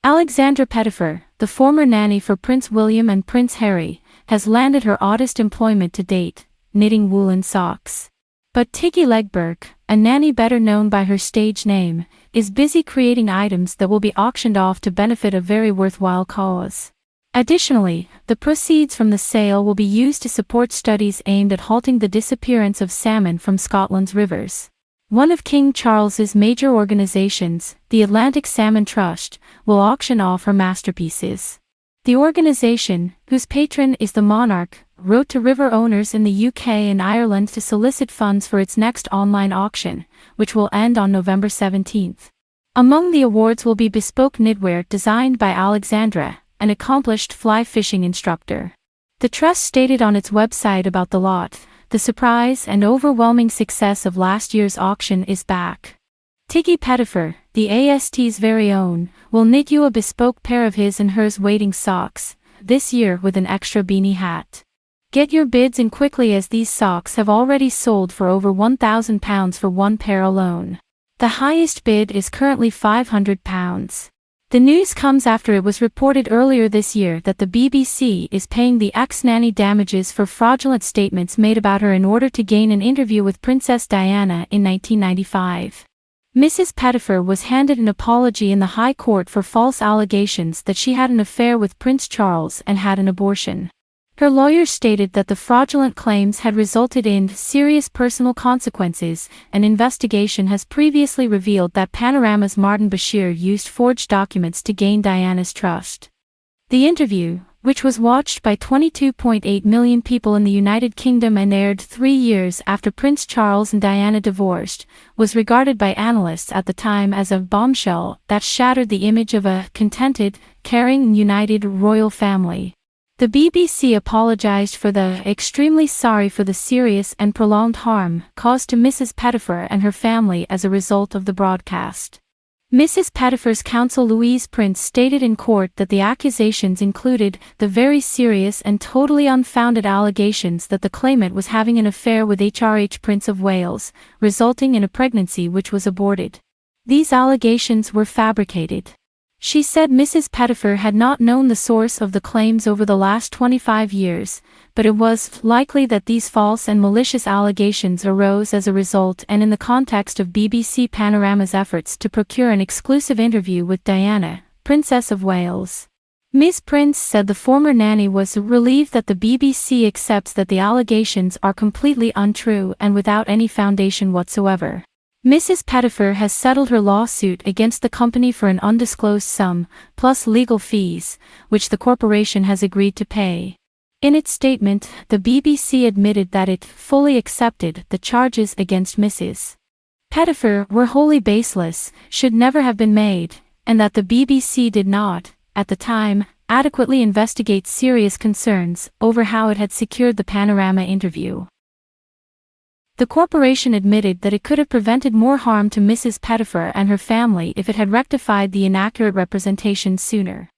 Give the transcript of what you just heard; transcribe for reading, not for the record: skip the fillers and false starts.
Alexandra Pettifer, the former nanny for Prince William and Prince Harry, has landed her oddest employment to date, knitting woolen socks. But Tiggy Legge-Bourke, a nanny better known by her stage name, is busy creating items that will be auctioned off to benefit a very worthwhile cause. Additionally, the proceeds from the sale will be used to support studies aimed at halting the disappearance of salmon from Scotland's rivers. One of King Charles's major organizations, the Atlantic Salmon Trust, will auction off her masterpieces. The organization, whose patron is the monarch, wrote to river owners in the UK and Ireland to solicit funds for its next online auction, which will end on November 17th. Among the awards will be bespoke knitwear designed by Alexandra, an accomplished fly fishing instructor. The trust stated on its website about the lot, "The surprise and overwhelming success of last year's auction is back. Tiggy Pettifer, the AST's very own, will knit you a bespoke pair of his and hers wading socks, this year with an extra beanie hat. Get your bids in quickly as these socks have already sold for over £1,000 for one pair alone. The highest bid is currently £500. The news comes after it was reported earlier this year that the BBC is paying the ex-nanny damages for fraudulent statements made about her in order to gain an interview with Princess Diana in 1995. Mrs. Pettifer was handed an apology in the High Court for false allegations that she had an affair with Prince Charles and had an abortion. Her lawyers stated that the fraudulent claims had resulted in serious personal consequences. An investigation has previously revealed that Panorama's Martin Bashir used forged documents to gain Diana's trust. The interview, which was watched by 22.8 million people in the United Kingdom and aired 3 years after Prince Charles and Diana divorced, was regarded by analysts at the time as a bombshell that shattered the image of a contented, caring and united royal family. The BBC apologized for the extremely sorry for the serious and prolonged harm caused to Mrs. Pettifer and her family as a result of the broadcast. Mrs. Pettifer's counsel Louise Prince stated in court that the accusations included the very serious and totally unfounded allegations that the claimant was having an affair with HRH Prince of Wales, resulting in a pregnancy which was aborted. These allegations were fabricated. She said Mrs. Pettifer had not known the source of the claims over the last 25 years, but it was likely that these false and malicious allegations arose as a result and in the context of BBC Panorama's efforts to procure an exclusive interview with Diana, Princess of Wales. Ms. Prince said the former nanny was relieved that the BBC accepts that the allegations are completely untrue and without any foundation whatsoever. Mrs. Pettifer has settled her lawsuit against the company for an undisclosed sum, plus legal fees, which the corporation has agreed to pay. In its statement, the BBC admitted that it fully accepted the charges against Mrs. Pettifer were wholly baseless, should never have been made, and that the BBC did not, at the time, adequately investigate serious concerns over how it had secured the Panorama interview. The corporation admitted that it could have prevented more harm to Mrs. Pettifer and her family if it had rectified the inaccurate representation sooner.